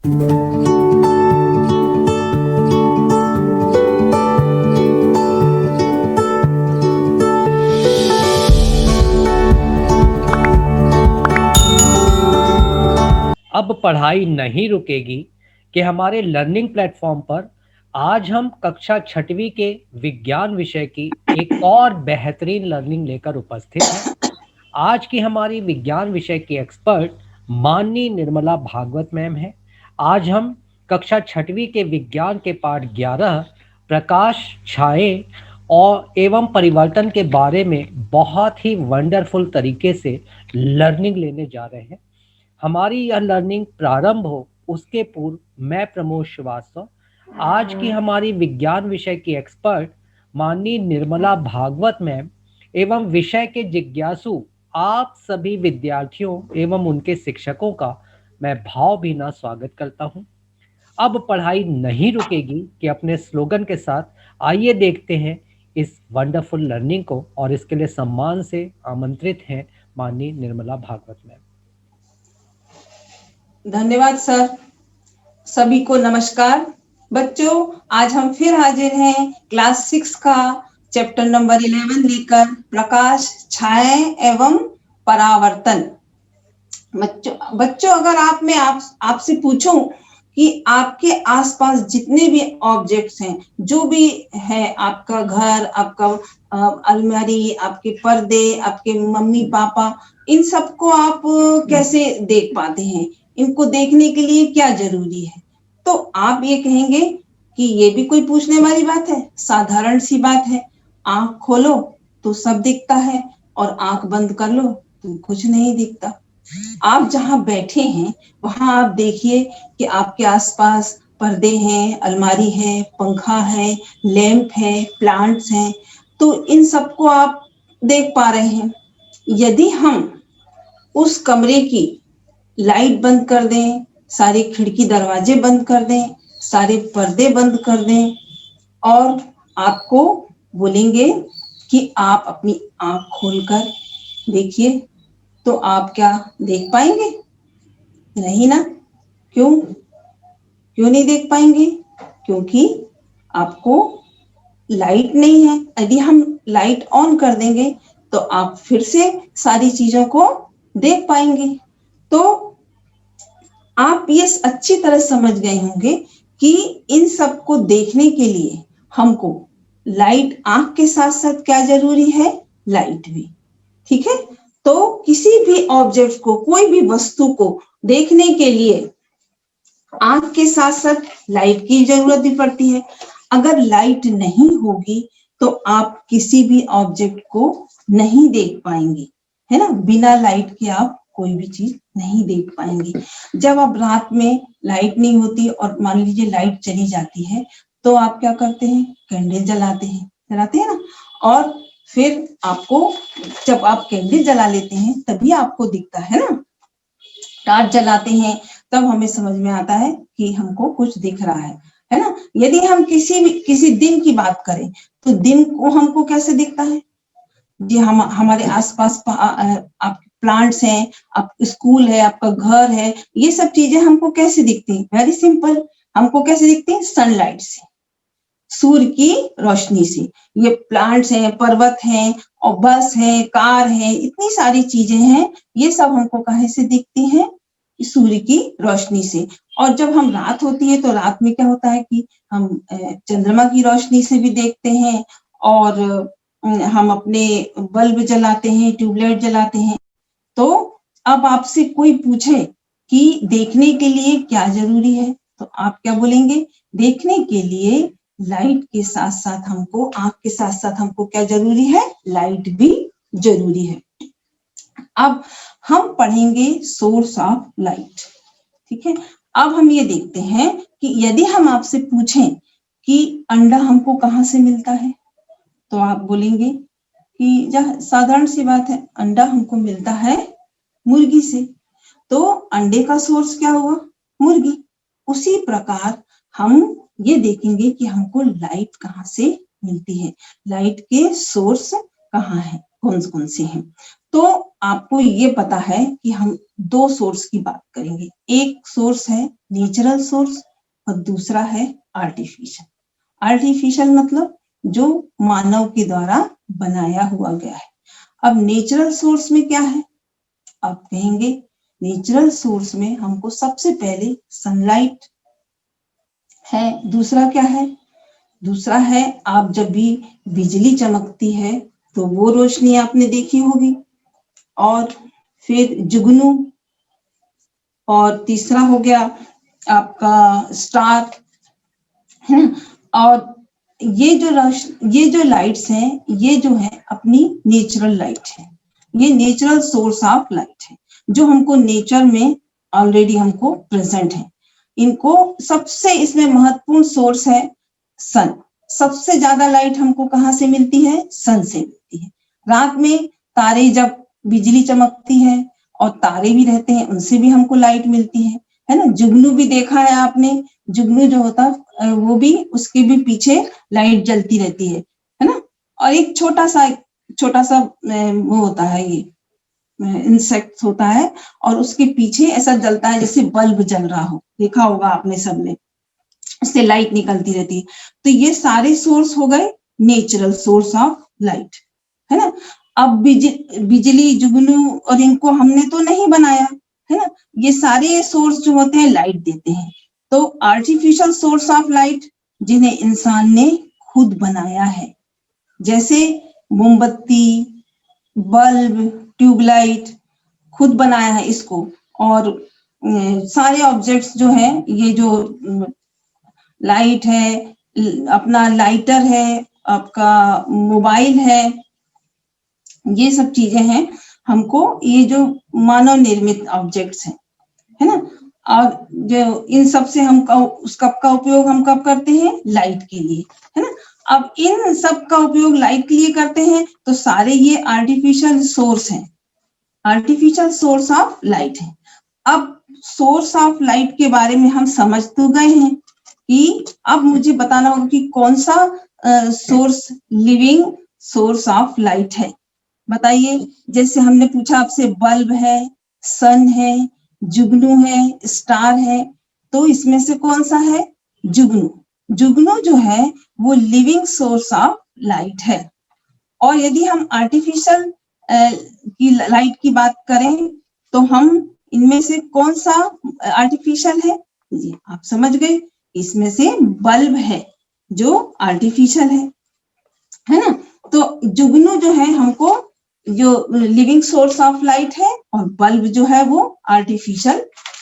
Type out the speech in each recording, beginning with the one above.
अब पढ़ाई नहीं रुकेगी कि हमारे लर्निंग प्लेटफॉर्म पर आज हम कक्षा छठवीं के विज्ञान विषय की एक और बेहतरीन लर्निंग लेकर उपस्थित हैं। आज की हमारी विज्ञान विषय की एक्सपर्ट माननीय निर्मला भागवत मैम है। आज हम कक्षा छठवीं के विज्ञान के पाठ 11 प्रकाश, छाए और एवं परिवर्तन के बारे में बहुत ही वंडरफुल तरीके से लर्निंग लेने जा रहे हैं। हमारी यह लर्निंग प्रारंभ हो उसके पूर्व मैं प्रमोद श्रीवास्तव, आज की हमारी विज्ञान विषय की एक्सपर्ट माननीय निर्मला भागवत मैम एवं विषय के जिज्ञासु आप सभी विद्यार्थियों एवं उनके शिक्षकों का मैं भावभीना स्वागत करता हूं। अब पढ़ाई नहीं रुकेगी कि अपने स्लोगन के साथ आइए देखते हैं इस वंडरफुल लर्निंग को, और इसके लिए सम्मान से आमंत्रित हैं माननीय निर्मला भागवत मैम। धन्यवाद सर। सभी को नमस्कार। बच्चों, आज हम फिर हाजिर हैं क्लास 6 का चैप्टर नंबर 11 लेकर, प्रकाश, छाया एवं परावर्तन। बच्चों अगर आपसे पूछूं कि आपके आसपास जितने भी ऑब्जेक्ट्स हैं, जो भी है, आपका घर, आपका अलमारी, आपके पर्दे, आपके मम्मी पापा, इन सबको आप कैसे देख पाते हैं? इनको देखने के लिए क्या जरूरी है? तो आप ये कहेंगे कि ये भी कोई पूछने वाली बात है? साधारण सी बात है। आंख खोलो तो सब दिखता है और आंख बंद कर लो तो कुछ नहीं दिखता। आप जहां बैठे हैं वहां आप देखिए कि आपके आसपास पर्दे हैं, अलमारी है, पंखा है, लैंप है, प्लांट्स हैं, तो इन सबको आप देख पा रहे हैं। यदि हम उस कमरे की लाइट बंद कर दें, सारे खिड़की दरवाजे बंद कर दें, सारे पर्दे बंद कर दें और आपको बोलेंगे कि आप अपनी आंख खोलकर देखिए, तो आप क्या देख पाएंगे? नहीं ना। क्यों नहीं देख पाएंगे? क्योंकि आपको लाइट नहीं है। यदि हम लाइट ऑन कर देंगे तो आप फिर से सारी चीजों को देख पाएंगे। तो आप ये अच्छी तरह समझ गए होंगे कि इन सब को देखने के लिए हमको लाइट, आंख के साथ साथ क्या जरूरी है? लाइट भी। ठीक है। तो किसी भी ऑब्जेक्ट को, कोई भी वस्तु को देखने के लिए आंख के साथ साथ लाइट की जरूरत भी पड़ती है। अगर लाइट नहीं होगी तो आप किसी भी ऑब्जेक्ट को नहीं देख पाएंगे, है ना। बिना लाइट के आप कोई भी चीज नहीं देख पाएंगे। जब आप रात में लाइट नहीं होती और मान लीजिए लाइट चली जाती है, तो आप क्या करते हैं? कैंडल जलाते हैं ना। और फिर आपको, जब आप कैंडल जला लेते हैं तभी आपको दिखता है ना। टॉर्च जलाते हैं तब हमें समझ में आता है कि हमको कुछ दिख रहा है ना। यदि हम किसी दिन की बात करें तो दिन को हमको कैसे दिखता है? जी, हम हमारे आसपास आप प्लांट्स हैं, आप स्कूल है, आपका घर है, ये सब चीजें हमको कैसे दिखती हैं? वेरी सिंपल, हमको कैसे दिखती हैं? सनलाइट से, सूर्य की रोशनी से। ये प्लांट्स हैं, पर्वत हैं और बस है, कार है, इतनी सारी चीजें हैं, ये सब हमको कहाँ से दिखती हैं? सूर्य की रोशनी से। और जब हम रात होती है तो रात में क्या होता है कि हम चंद्रमा की रोशनी से भी देखते हैं, और हम अपने बल्ब जलाते हैं, ट्यूबलाइट जलाते हैं। तो अब आपसे कोई पूछे कि देखने के लिए क्या जरूरी है, तो आप क्या बोलेंगे? देखने के लिए लाइट के साथ साथ हमको, आंख के साथ साथ हमको क्या जरूरी है? लाइट भी जरूरी है। अब हम पढ़ेंगे सोर्स ऑफ लाइट। ठीक है। अब हम ये देखते हैं कि यदि हम आपसे पूछें कि अंडा हमको कहाँ से मिलता है, तो आप बोलेंगे कि साधारण सी बात है, अंडा हमको मिलता है मुर्गी से। तो अंडे का सोर्स क्या हुआ? मुर्गी। उसी प्रकार हम ये देखेंगे कि हमको लाइट कहाँ से मिलती है, लाइट के सोर्स कहाँ है, कौन कौन से हैं। तो आपको ये पता है कि हम दो सोर्स की बात करेंगे। एक सोर्स है नेचुरल सोर्स और दूसरा है आर्टिफिशियल। आर्टिफिशियल मतलब जो मानव के द्वारा बनाया हुआ गया है। अब नेचुरल सोर्स में क्या है? आप कहेंगे नेचुरल सोर्स में हमको सबसे पहले सनलाइट है। दूसरा क्या है? दूसरा है आप जब भी बिजली चमकती है तो वो रोशनी आपने देखी होगी, और फिर जुगनू, और तीसरा हो गया आपका स्टार, है ना। और ये जो लाइट्स हैं, ये जो है अपनी नेचुरल लाइट है। ये नेचुरल सोर्स ऑफ लाइट है जो हमको नेचर में ऑलरेडी हमको प्रेजेंट है। इनको सबसे इसमें महत्वपूर्ण सोर्स है सन। सबसे ज्यादा लाइट हमको कहाँ से मिलती है? सन से मिलती है। रात में तारे जब बिजली चमकती है और तारे भी रहते हैं, उनसे भी हमको लाइट मिलती है ना। जुगनू भी देखा है आपने, जुगनू जो होता है वो भी, उसके भी पीछे लाइट जलती रहती है ना। और एक छोटा सा वो होता है, ये इंसेक्ट होता है और उसके पीछे ऐसा जलता है जैसे बल्ब जल रहा हो, देखा होगा आपने सबने, उससे लाइट निकलती रहती है। तो ये सारे सोर्स हो गए नेचुरल सोर्स ऑफ लाइट, है ना। अब बिजली, जुगनू और इनको हमने तो नहीं बनाया, है ना। ये सारे सोर्स जो होते हैं लाइट देते हैं। तो आर्टिफिशियल सोर्स ऑफ लाइट जिन्हें इंसान ने खुद बनाया है, जैसे मोमबत्ती, बल्ब, ट्यूबलाइट, खुद बनाया है इसको। और सारे ऑब्जेक्ट्स जो है, ये जो लाइट है, अपना लाइटर है, आपका मोबाइल है, ये सब चीजें हैं हमको, ये जो मानव निर्मित ऑब्जेक्ट्स हैं, है ना। और जो इन सब से हम उस कप का उपयोग हम कब करते हैं? लाइट के लिए, है ना। अब इन सब का उपयोग लाइट के लिए करते हैं, तो सारे ये आर्टिफिशियल सोर्स हैं, आर्टिफिशियल सोर्स ऑफ लाइट है। अब सोर्स ऑफ लाइट के बारे में हम समझ तो गए हैं कि अब मुझे बताना होगा कि कौन सा source living source of light है। बताइए, जैसे हमने पूछा आपसे, बल्ब है, सन है, जुगनू है, स्टार है, तो इसमें से कौन सा है? जुगनू। जुगनू जो है वो लिविंग सोर्स ऑफ लाइट है। और यदि हम आर्टिफिशियल की लाइट की बात करें तो हम इनमें से कौन सा आर्टिफिशियल है? जी आप समझ गए, इसमें से बल्ब है जो आर्टिफिशियल है ना। तो जुगनू जो है हमको जो लिविंग सोर्स ऑफ लाइट है, और बल्ब जो है वो आर्टिफिशियल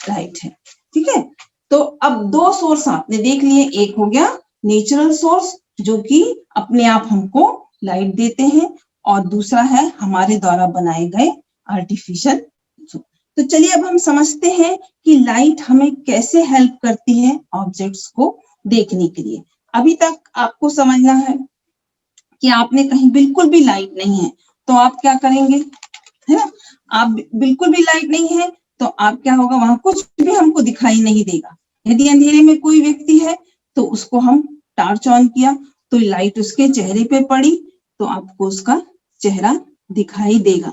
लाइट है, ठीक है। तो अब दो सोर्स आपने देख लिए, एक हो गया नेचुरल सोर्स जो कि अपने आप हमको लाइट देते हैं, और दूसरा है हमारे द्वारा बनाए गए आर्टिफिशियल। तो चलिए अब हम समझते हैं कि लाइट हमें कैसे हेल्प करती है ऑब्जेक्ट्स को देखने के लिए। अभी तक आपको समझना है कि आपने कहीं बिल्कुल भी लाइट नहीं है तो आप क्या करेंगे, है ना। आप बिल्कुल भी लाइट नहीं है तो आप क्या होगा, वहां कुछ भी हमको दिखाई नहीं देगा। यदि अंधेरे में कोई व्यक्ति है तो उसको हम टॉर्च ऑन किया तो लाइट उसके चेहरे पे पड़ी तो आपको उसका चेहरा दिखाई देगा।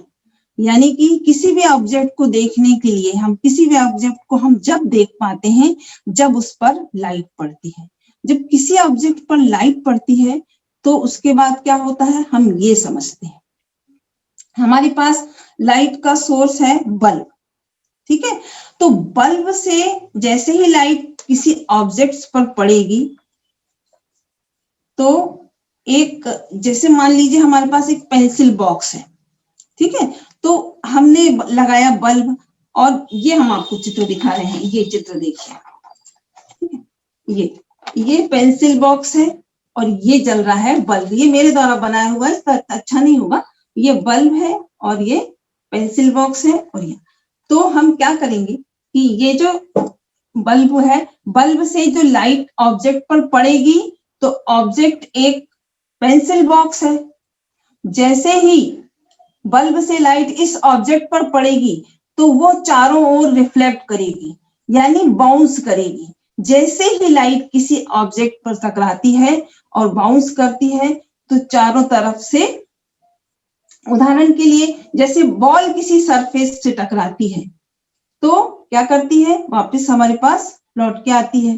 यानी कि किसी भी ऑब्जेक्ट को देखने के लिए, हम किसी भी ऑब्जेक्ट को हम जब देख पाते हैं जब उस पर लाइट पड़ती है। जब किसी ऑब्जेक्ट पर लाइट पड़ती है तो उसके बाद क्या होता है, हम ये समझते हैं। हमारे पास लाइट का सोर्स है बल्ब, ठीक है। तो बल्ब से जैसे ही लाइट किसी ऑब्जेक्ट्स पर पड़ेगी तो एक, जैसे मान लीजिए हमारे पास एक पेंसिल बॉक्स है, ठीक है। तो हमने लगाया बल्ब, और ये हम आपको चित्र दिखा रहे हैं, ये चित्र देखिए, ठीक है। ये पेंसिल बॉक्स है और ये जल रहा है बल्ब। ये मेरे द्वारा बनाया हुआ है, इसका अच्छा नहीं होगा। ये बल्ब है और ये पेंसिल बॉक्स है, और ये, तो हम क्या करेंगे कि ये जो बल्ब है, बल्ब से जो लाइट ऑब्जेक्ट पर पड़ेगी तो ऑब्जेक्ट एक पेंसिल बॉक्स है। जैसे ही बल्ब से लाइट इस ऑब्जेक्ट पर पड़ेगी तो वो चारों ओर रिफ्लेक्ट करेगी, यानी बाउंस करेगी। जैसे ही लाइट किसी ऑब्जेक्ट पर टकराती है और बाउंस करती है तो चारों तरफ से उदाहरण के लिए जैसे बॉल किसी सरफेस से टकराती है तो क्या करती है, वापस हमारे पास लौट के आती है।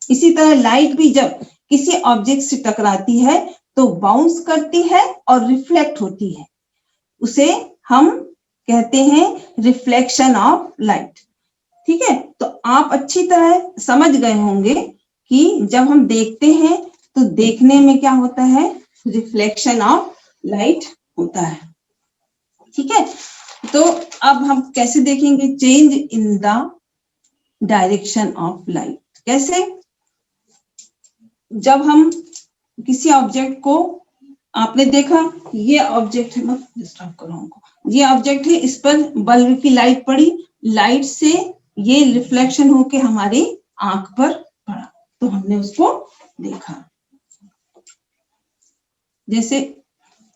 इसी तरह लाइट भी जब किसी ऑब्जेक्ट से टकराती है तो बाउंस करती है और रिफ्लेक्ट होती है, उसे हम कहते हैं रिफ्लेक्शन ऑफ लाइट। ठीक है, तो आप अच्छी तरह समझ गए होंगे कि जब हम देखते हैं तो देखने में क्या होता है, रिफ्लेक्शन ऑफ लाइट होता है। ठीक है, तो अब हम कैसे देखेंगे change in the direction of light. कैसे, जब हम किसी ऑब्जेक्ट को, आपने देखा ये ऑब्जेक्ट है, मत डिस्टर्ब करो हमको, ये ऑब्जेक्ट है, इस पर बल्ब की लाइट पड़ी, लाइट से ये रिफ्लेक्शन होके हमारी आंख पर पड़ा तो हमने उसको देखा। जैसे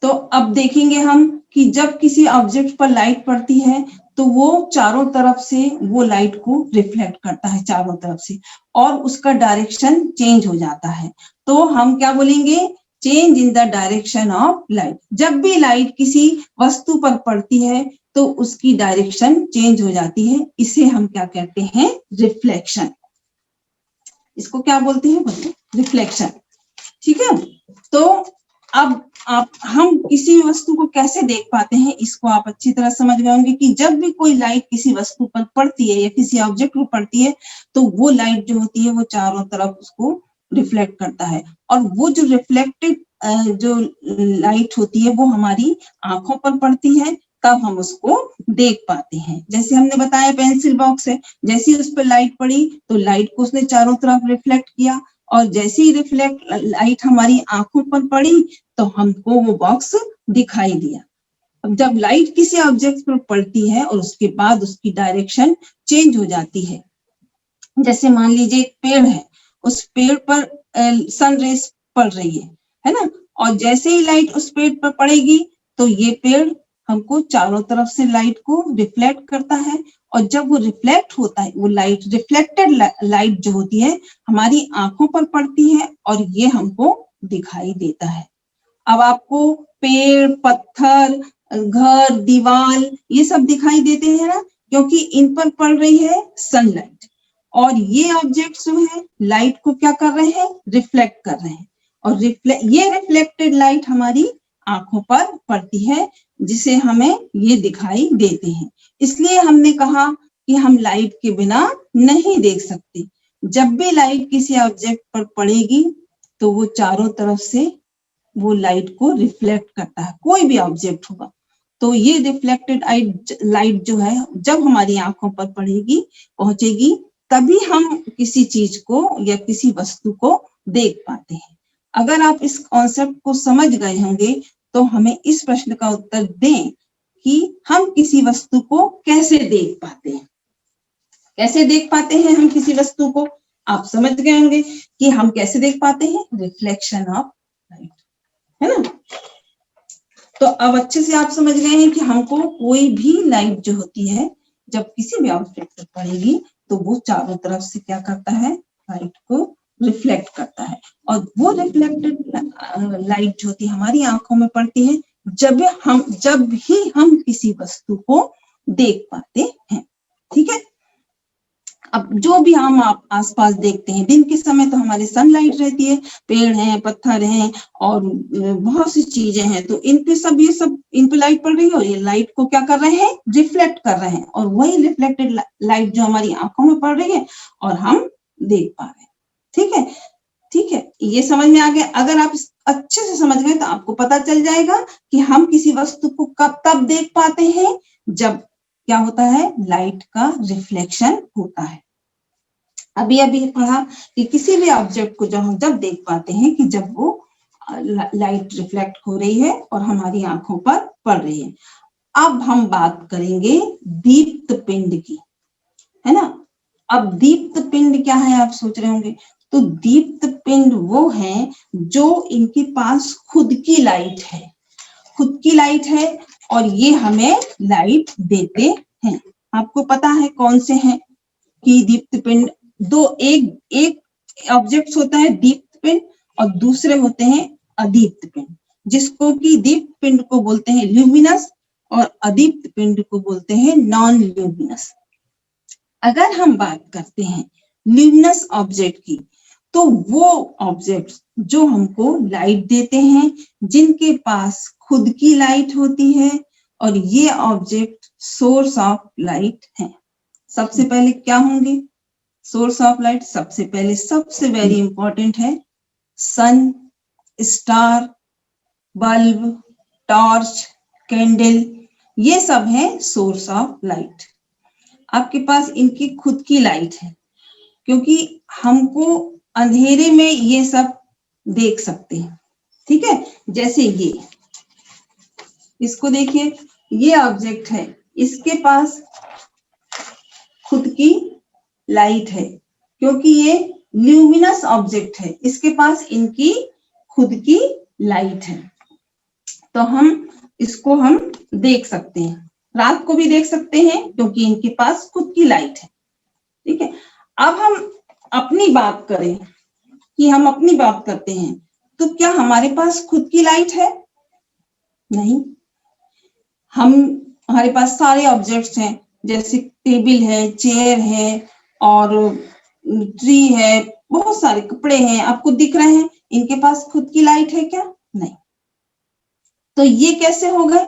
तो अब देखेंगे हम कि जब किसी ऑब्जेक्ट पर लाइट पड़ती है तो वो चारों तरफ से वो लाइट को रिफ्लेक्ट करता है चारों तरफ से, और उसका डायरेक्शन चेंज हो जाता है। तो हम क्या बोलेंगे, change in the direction of light. जब भी लाइट किसी वस्तु पर पड़ती है तो उसकी डायरेक्शन चेंज हो जाती है, इसे हम क्या कहते हैं, रिफ्लेक्शन। इसको क्या बोलते हैं, बोलते रिफ्लेक्शन। ठीक है, तो अब हम किसी वस्तु को कैसे देख पाते हैं, इसको आप अच्छी तरह समझ गए होंगे कि जब भी कोई लाइट किसी वस्तु पर पड़ती है या किसी ऑब्जेक्ट पर पड़ती है तो वो लाइट जो होती है वो चारों तरफ उसको रिफ्लेक्ट करता है, और वो जो रिफ्लेक्टेड जो लाइट होती है वो हमारी आंखों पर पड़ती है, तब हम उसको देख पाते हैं। जैसे हमने बताया पेंसिल बॉक्स है, जैसे ही उस पर लाइट पड़ी तो लाइट को उसने चारों तरफ रिफ्लेक्ट किया, और जैसे ही रिफ्लेक्ट लाइट हमारी आंखों पर पड़ी तो हमको वो बॉक्स दिखाई दिया। अब जब लाइट किसी ऑब्जेक्ट पर पड़ती है और उसके बाद उसकी डायरेक्शन चेंज हो जाती है, जैसे मान लीजिए एक पेड़ है, उस पेड़ पर सन रेस पड़ रही है ना, और जैसे ही लाइट उस पेड़ पर पड़ेगी तो ये पेड़ हमको चारों तरफ से लाइट को रिफ्लेक्ट करता है, और जब वो रिफ्लेक्ट होता है, वो लाइट रिफ्लेक्टेड लाइट जो होती है हमारी आंखों पर पड़ती है और ये हमको दिखाई देता है। अब आपको पेड़, पत्थर, घर, दीवार ये सब दिखाई देते हैं ना, क्योंकि इन पर पड़ रही है सनलाइट, और ये ऑब्जेक्ट्स जो है लाइट को क्या कर रहे हैं, रिफ्लेक्ट कर रहे हैं, और ये रिफ्लेक्टेड लाइट हमारी आंखों पर पड़ती है, जिसे हमें ये दिखाई देते हैं। इसलिए हमने कहा कि हम लाइट के बिना नहीं देख सकते। जब भी लाइट किसी ऑब्जेक्ट पर पड़ेगी तो वो चारों तरफ से वो लाइट को रिफ्लेक्ट करता है, कोई भी ऑब्जेक्ट होगा। तो ये रिफ्लेक्टेड लाइट जो है जब हमारी आंखों पर पड़ेगी, पहुंचेगी, तभी हम किसी चीज को या किसी वस्तु को देख पाते हैं। अगर आप इस कॉन्सेप्ट को समझ गए होंगे तो हमें इस प्रश्न का उत्तर दें कि हम किसी वस्तु को कैसे देख पाते हैं। कैसे देख पाते हैं हम किसी वस्तु को, आप समझ गए होंगे कि हम कैसे देख पाते हैं, रिफ्लेक्शन ऑफ लाइट, है ना। तो अब अच्छे से आप समझ गए हैं कि हमको कोई भी लाइट जो होती है जब किसी भी ऑब्जेक्ट पर पड़ेगी तो वो चारों तरफ से क्या करता है, लाइट को रिफ्लेक्ट करता है, और वो रिफ्लेक्टेड लाइट जो होती है हमारी आंखों में पड़ती है जब ही हम किसी वस्तु को देख पाते हैं। ठीक है, अब जो भी हम आप आसपास देखते हैं, दिन के समय तो हमारी सनलाइट रहती है, पेड़ हैं, पत्थर हैं और बहुत सी चीजें हैं, तो इन पे सब ये सब इन पे लाइट पड़ रही है और ये लाइट को क्या कर रहे हैं, रिफ्लेक्ट कर रहे हैं, और वही रिफ्लेक्टेड लाइट जो हमारी आंखों में पड़ रही है और हम देख पा रहे हैं। ठीक है, ठीक है, ये समझ में आ गया। अगर आप अच्छे से समझ गए तो आपको पता चल जाएगा कि हम किसी वस्तु को कब तब देख पाते हैं जब क्या होता है, लाइट का रिफ्लेक्शन होता है। अभी पढ़ा कि किसी भी ऑब्जेक्ट को जब हम देख पाते हैं कि जब वो लाइट रिफ्लेक्ट हो रही है और हमारी आंखों पर पड़ रही है। अब हम बात करेंगे दीप्त पिंड की, है ना। अब दीप्त पिंड क्या है, आप सोच रहे होंगे। तो दीप्त पिंड वो है जो इनके पास खुद की लाइट है, खुद की लाइट है, और ये हमें लाइट देते हैं। आपको पता है कौन से हैं कि दीप्त पिंड, एक ऑब्जेक्ट होता है दीप्त पिंड और दूसरे होते हैं अदीप्त पिंड। जिसको कि दीप्त पिंड को बोलते हैं ल्यूमिनस और अदीप्त पिंड को बोलते हैं नॉन ल्यूमिनस। अगर हम बात करते हैं ल्यूमिनस ऑब्जेक्ट की, तो वो ऑब्जेक्ट्स जो हमको लाइट देते हैं, जिनके पास खुद की लाइट होती है, और ये ऑब्जेक्ट सोर्स ऑफ लाइट है। सबसे पहले क्या होंगे सोर्स ऑफ लाइट? सबसे पहले सबसे वेरी इंपॉर्टेंट है सन, स्टार, बल्ब, टॉर्च, कैंडल, ये सब है सोर्स ऑफ लाइट। आपके पास इनकी खुद की लाइट है, क्योंकि हमको अंधेरे में ये सब देख सकते हैं, ठीक है। जैसे ये, इसको देखिए, ये ऑब्जेक्ट है, इसके पास खुद की लाइट है, क्योंकि ये ल्यूमिनस ऑब्जेक्ट है, इसके पास इनकी खुद की लाइट है। तो हम इसको हम देख सकते हैं, रात को भी देख सकते हैं, क्योंकि इनके पास खुद की लाइट है, ठीक है। अब हम अपनी बात करें कि हम अपनी बात करते हैं, तो क्या हमारे पास खुद की लाइट है? नहीं। हमारे पास सारे ऑब्जेक्ट्स हैं, जैसे टेबल है, चेयर है, और ट्री है, बहुत सारे कपड़े हैं, आपको दिख रहे हैं, इनके पास खुद की लाइट है क्या? नहीं। तो ये कैसे हो गए?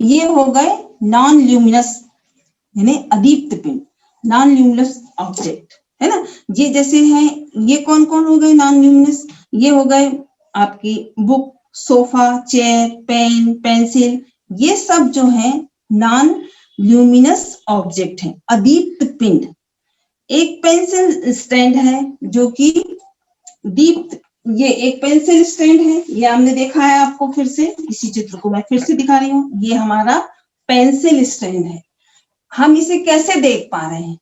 ये हो गए नॉन ल्यूमिनस, यानी अदीप्त पिंड, नॉन ल्यूमिनस ऑब्जेक्ट, है ना। ये जैसे हैं, ये कौन कौन हो गए नॉन ल्यूमिनस? ये हो गए आपकी book, sofa, chair, pen, pencil, ये सब जो है नॉन ल्यूमिनस ऑब्जेक्ट है, अदीप्त पिंड। एक पेंसिल स्टैंड है जो कि दीप्त, ये एक पेंसिल स्टैंड है, ये हमने देखा है आपको, फिर से इसी चित्र को मैं फिर से दिखा रही हूँ, ये हमारा पेंसिल स्टैंड है। हम इसे कैसे देख पा रहे हैं?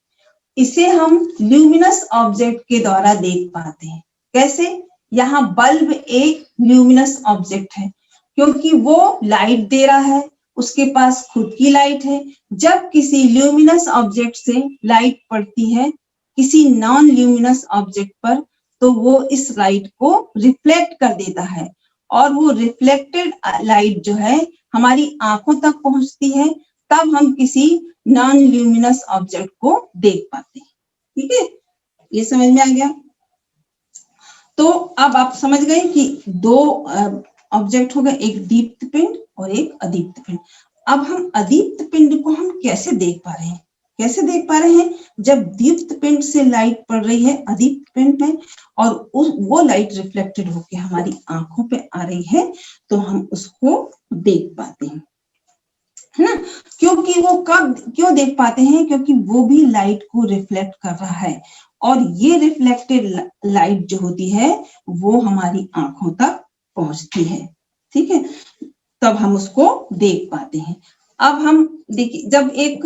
इसे हम ल्यूमिनस ऑब्जेक्ट के द्वारा देख पाते हैं। कैसे? यहाँ बल्ब एक ल्यूमिनस ऑब्जेक्ट है, क्योंकि वो लाइट दे रहा है, उसके पास खुद की लाइट है। जब किसी ल्यूमिनस ऑब्जेक्ट से लाइट पड़ती है किसी नॉन ल्यूमिनस ऑब्जेक्ट पर, तो वो इस लाइट को रिफ्लेक्ट कर देता है, और वो रिफ्लेक्टेड लाइट जो है हमारी आंखों तक पहुंचती है, तब हम किसी नॉन ल्यूमिनस ऑब्जेक्ट को देख पाते हैं, ठीक है। ये समझ में आ गया? तो अब आप समझ गए कि दो ऑब्जेक्ट हो गए, एक दीप्त पिंड और एक अदीप्त पिंड। अब हम अदीप्त पिंड को हम कैसे देख पा रहे हैं? कैसे देख पा रहे हैं? जब दीप्त पिंड से लाइट पड़ रही है अदीप्त पिंड में, और वो लाइट रिफ्लेक्टेड होकर हमारी आंखों पे आ रही है, तो हम उसको देख पाते हैं, है ना। क्योंकि वो कब क्यों देख पाते हैं? क्योंकि वो भी लाइट को रिफ्लेक्ट कर रहा है, और ये रिफ्लेक्टेड लाइट जो होती है वो हमारी आंखों तक पहुंचती है, ठीक है, तब हम उसको देख पाते हैं। अब हम देखिए, जब एक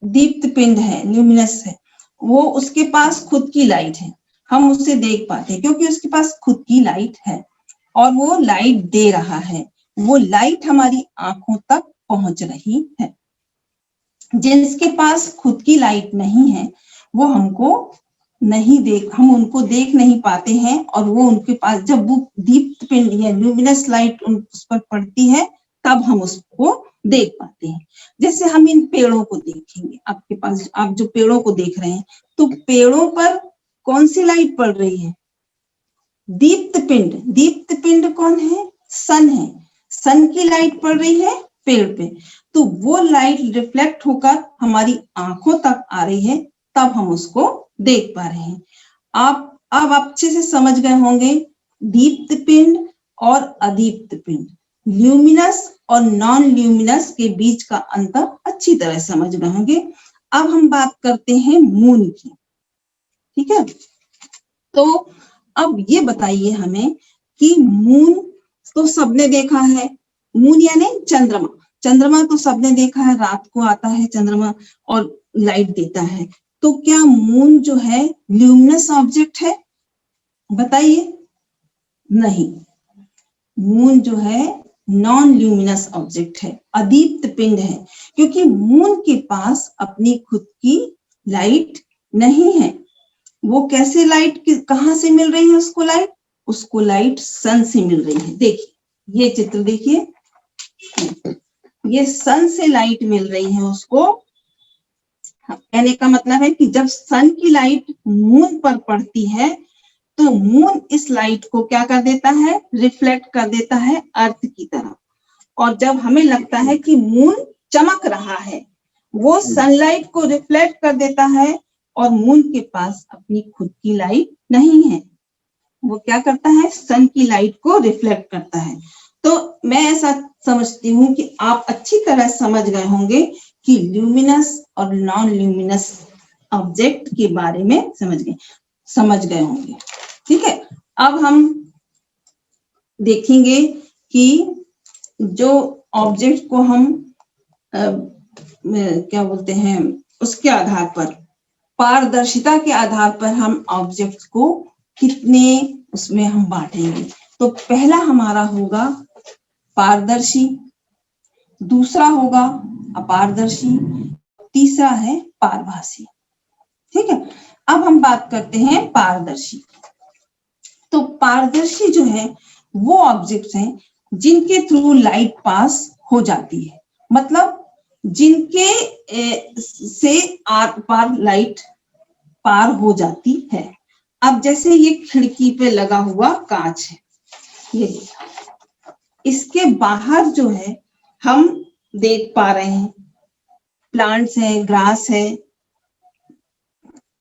दीप्त पिंड है, ल्यूमिनस है, वो उसके पास खुद की लाइट है, हम उसे देख पाते हैं क्योंकि उसके पास खुद की लाइट है, और वो लाइट दे रहा है, वो लाइट हमारी आंखों तक पहुंच रही है। जिनके पास खुद की लाइट नहीं है, वो हम उनको देख नहीं पाते हैं, और वो उनके पास जब वो दीप्त पिंड या ल्यूमिनस लाइट उस पर पड़ती है, तब हम उसको देख पाते हैं। जैसे हम इन पेड़ों को देखेंगे, आपके पास आप जो पेड़ों को देख रहे हैं, तो पेड़ों पर कौन सी लाइट पड़ रही है? दीप्त पिंड। दीप्त पिंड कौन है? सन है। सन की लाइट पड़ रही है पेड़ पे, तो वो लाइट रिफ्लेक्ट होकर हमारी आंखों तक आ रही है, तब हम उसको देख पा रहे हैं। अब आप अच्छे से समझ गए होंगे दीप्त पिंड और अदीप्त पिंड, ल्यूमिनस और नॉन ल्यूमिनस के बीच का अंतर अच्छी तरह समझ गए होंगे। अब हम बात करते हैं मून की, ठीक है। तो अब ये बताइए हमें कि मून तो सबने देखा है, मून यानी चंद्रमा। चंद्रमा तो सबने देखा है, रात को आता है चंद्रमा और लाइट देता है। तो क्या मून जो है ल्यूमिनस ऑब्जेक्ट है? बताइए। नहीं, मून जो है नॉन ल्यूमिनस ऑब्जेक्ट है, अदीप्त पिंड है, क्योंकि मून के पास अपनी खुद की लाइट नहीं है। वो कैसे लाइट कहां से मिल रही है उसको लाइट? उसको लाइट सन से मिल रही है। देखिए, ये चित्र देखिए, ये सन से लाइट मिल रही है उसको। कहने का मतलब है कि जब सन की लाइट मून पर पड़ती है तो मून इस लाइट को क्या कर देता है, रिफ्लेक्ट कर देता है अर्थ की तरफ। और जब हमें लगता है कि मून चमक रहा है, वो सनलाइट को रिफ्लेक्ट कर देता है और मून के पास अपनी खुद की लाइट नहीं है, वो क्या करता है, सन की लाइट को रिफ्लेक्ट करता है। तो मैं ऐसा समझती हूँ कि आप अच्छी तरह समझ गए होंगे कि ल्यूमिनस और नॉन ल्यूमिनस ऑब्जेक्ट के बारे में समझ गए होंगे। ठीक है, अब हम देखेंगे कि जो ऑब्जेक्ट को हम क्या बोलते हैं, उसके आधार पर, पारदर्शिता के आधार पर हम ऑब्जेक्ट को कितने उसमें हम बांटेंगे। तो पहला हमारा होगा पारदर्शी, दूसरा होगा अपारदर्शी, तीसरा है पारभासी। ठीक है, अब हम बात करते हैं पारदर्शी। तो पारदर्शी जो है वो ऑब्जेक्ट्स हैं जिनके थ्रू लाइट पास हो जाती है, मतलब जिनके से आर पार लाइट पार हो जाती है। अब जैसे ये खिड़की पे लगा हुआ कांच है, ये इसके बाहर जो है हम देख पा रहे हैं प्लांट्स है, ग्रास है,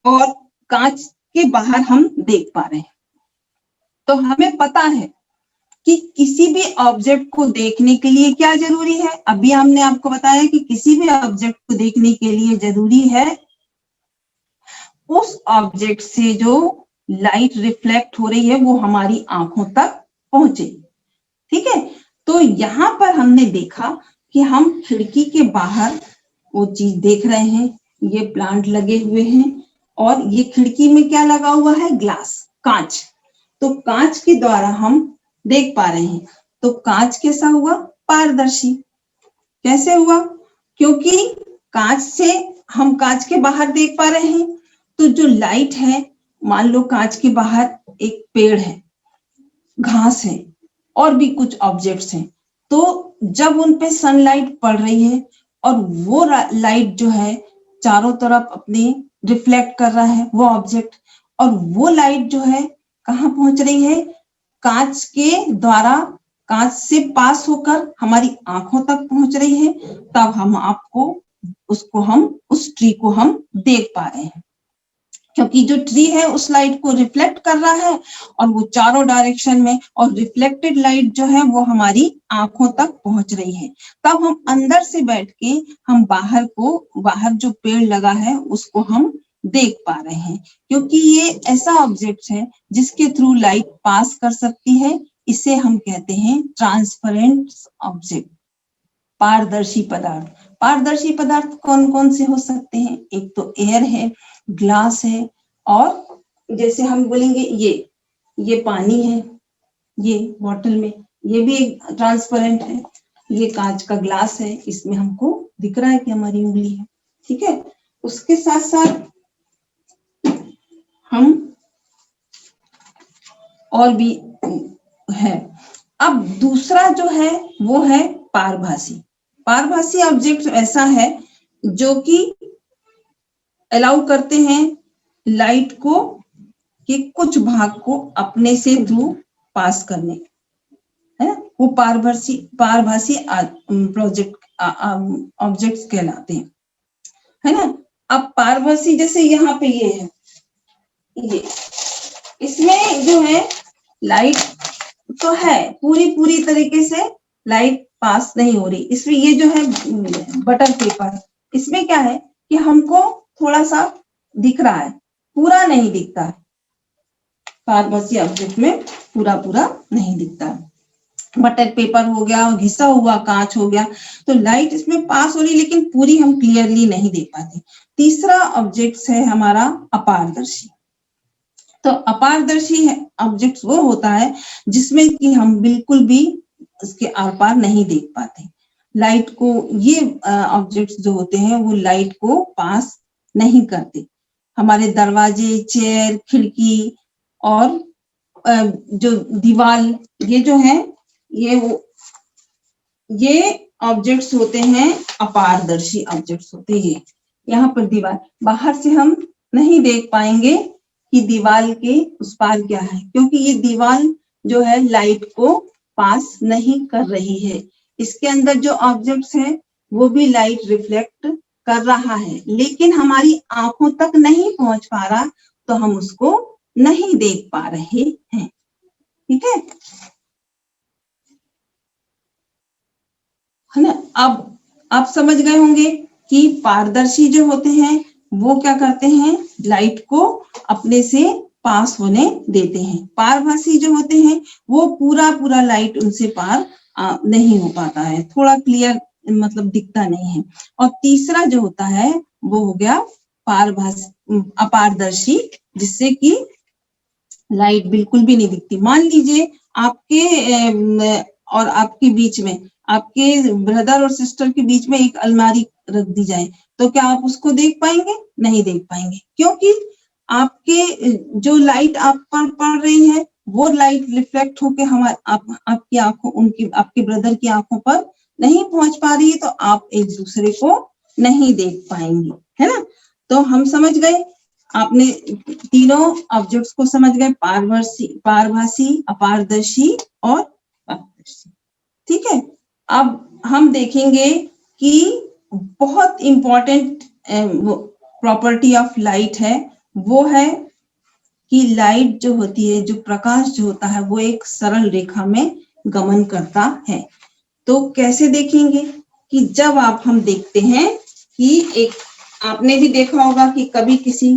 और कांच के बाहर हम देख पा रहे हैं। तो हमें पता है कि किसी भी ऑब्जेक्ट को देखने के लिए क्या जरूरी है, अभी हमने आपको बताया कि किसी भी ऑब्जेक्ट को देखने के लिए जरूरी है उस ऑब्जेक्ट से जो लाइट रिफ्लेक्ट हो रही है वो हमारी आंखों तक पहुंचे। ठीक है, तो यहाँ पर हमने देखा कि हम खिड़की के बाहर वो चीज देख रहे हैं, ये प्लांट लगे हुए हैं और ये खिड़की में क्या लगा हुआ है, ग्लास, कांच। तो कांच के द्वारा हम देख पा रहे हैं। तो कांच कैसा हुआ, पारदर्शी। कैसे हुआ, क्योंकि कांच से हम कांच के बाहर देख पा रहे हैं, तो जो लाइट है, मान लो कांच के बाहर एक पेड़ है, घास है और भी कुछ ऑब्जेक्ट्स हैं, तो जब उन पे सनलाइट पड़ रही है और वो लाइट जो है चारों तरफ अपने रिफ्लेक्ट कर रहा है वो ऑब्जेक्ट, और वो लाइट जो है कहाँ पहुंच रही है, कांच के द्वारा, कांच से पास होकर हमारी आंखों तक पहुंच रही है, तब हम आपको उसको हम उस ट्री को हम देख पा रहे हैं। क्योंकि जो ट्री है उस लाइट को रिफ्लेक्ट कर रहा है और वो चारों डायरेक्शन में, और रिफ्लेक्टेड लाइट जो है वो हमारी आंखों तक पहुंच रही है। तब हम अंदर से बैठ के हम बाहर जो पेड़ लगा है उसको हम देख पा रहे हैं, क्योंकि ये ऐसा ऑब्जेक्ट है जिसके थ्रू लाइट पास कर सकती है। इसे हम कहते हैं ट्रांसपेरेंट ऑब्जेक्ट, पारदर्शी पदार्थ। पारदर्शी पदार्थ कौन कौन से हो सकते हैं, एक तो एयर है, ग्लास है, और जैसे हम बोलेंगे ये पानी है, ये बॉटल में, ये भी एक ट्रांसपेरेंट है। ये कांच का ग्लास है, इसमें हमको दिख रहा है कि हमारी उंगली है। ठीक है, उसके साथ साथ हम और भी है। अब दूसरा जो है वो है पारभासी। पारभासी ऑब्जेक्ट ऐसा है जो कि अलाउ करते हैं लाइट को कि कुछ भाग को अपने से थ्रू पास करने, है ना, वो पारभासी प्रोजेक्ट ऑब्जेक्ट्स कहलाते हैं, है ना। अब पारभासी जैसे यहाँ पे ये है, ये इसमें जो है लाइट तो है, पूरी तरीके से लाइट पास नहीं हो रही। इसमें ये जो है बटर पेपर, इसमें क्या है कि हमको थोड़ा सा दिख रहा है, पूरा नहीं दिखता है। पारभासी ऑब्जेक्ट में पूरा नहीं दिखता है। बटर पेपर हो गया, घिसा हुआ कांच हो गया, तो लाइट इसमें पास हो रही लेकिन पूरी हम क्लियरली नहीं देख पाते। तीसरा ऑब्जेक्ट है हमारा अपारदर्शी। तो अपारदर्शी है ऑब्जेक्ट वो होता है जिसमें कि हम बिल्कुल भी उसके आर पार नहीं देख पाते लाइट को। ये ऑब्जेक्ट्स जो होते हैं वो लाइट को पास नहीं करते। हमारे दरवाजे, चेयर, खिड़की और जो दीवार, ये जो है ये ऑब्जेक्ट्स होते हैं, अपारदर्शी ऑब्जेक्ट्स होते हैं। यहाँ पर दीवार, बाहर से हम नहीं देख पाएंगे कि दीवार के उस पार क्या है, क्योंकि ये दीवार जो है लाइट को पास नहीं कर रही है। इसके अंदर जो ऑब्जेक्ट्स है वो भी लाइट रिफ्लेक्ट कर रहा है, लेकिन हमारी आंखों तक नहीं पहुंच पा रहा, तो हम उसको नहीं देख पा रहे हैं। ठीक है ना? अब आप समझ गए होंगे कि पारदर्शी जो होते हैं वो क्या करते हैं, लाइट को अपने से पास होने देते हैं। पारभासी जो होते हैं वो पूरा पूरा लाइट उनसे पार नहीं हो पाता है, थोड़ा क्लियर मतलब दिखता नहीं है। और तीसरा जो होता है वो हो गया अपारदर्शी, जिससे कि लाइट बिल्कुल भी नहीं दिखती। मान लीजिए आपके और आपके बीच में, आपके ब्रदर और सिस्टर के बीच में एक अलमारी रख दी जाए, तो क्या आप उसको देख पाएंगे? नहीं देख पाएंगे, क्योंकि आपके जो लाइट आप पर पड़ रही है वो लाइट रिफ्लेक्ट होके आपकी आंखों, उनकी, आपके ब्रदर की आंखों पर नहीं पहुंच पा रही है, तो आप एक दूसरे को नहीं देख पाएंगे, है ना? तो हम समझ गए, आपने तीनों ऑब्जेक्ट्स को समझ गए, पारभासी, अपारदर्शी और पारदर्शी। ठीक है, अब हम देखेंगे कि बहुत इंपॉर्टेंट प्रॉपर्टी ऑफ लाइट है, वो है कि लाइट जो होती है, जो प्रकाश जो होता है, वो एक सरल रेखा में गमन करता है। तो कैसे देखेंगे कि जब हम देखते हैं कि एक, आपने भी देखा होगा कि कभी किसी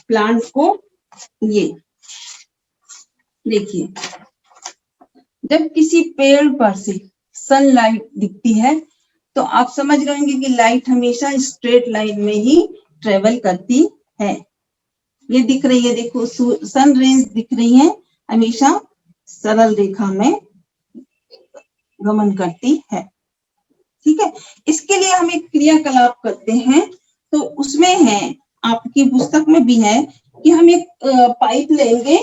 प्लांट को, ये देखिए, जब किसी पेड़ पर से सनलाइट दिखती है तो आप समझ गए होंगे कि लाइट हमेशा स्ट्रेट लाइन में ही ट्रेवल करती है। ये दिख रही है, देखो सन रेज दिख रही है, हमेशा सरल रेखा में गमन करती है। ठीक है, इसके लिए हम एक क्रियाकलाप करते हैं, तो उसमें है, आपकी पुस्तक में भी है कि हम एक पाइप लेंगे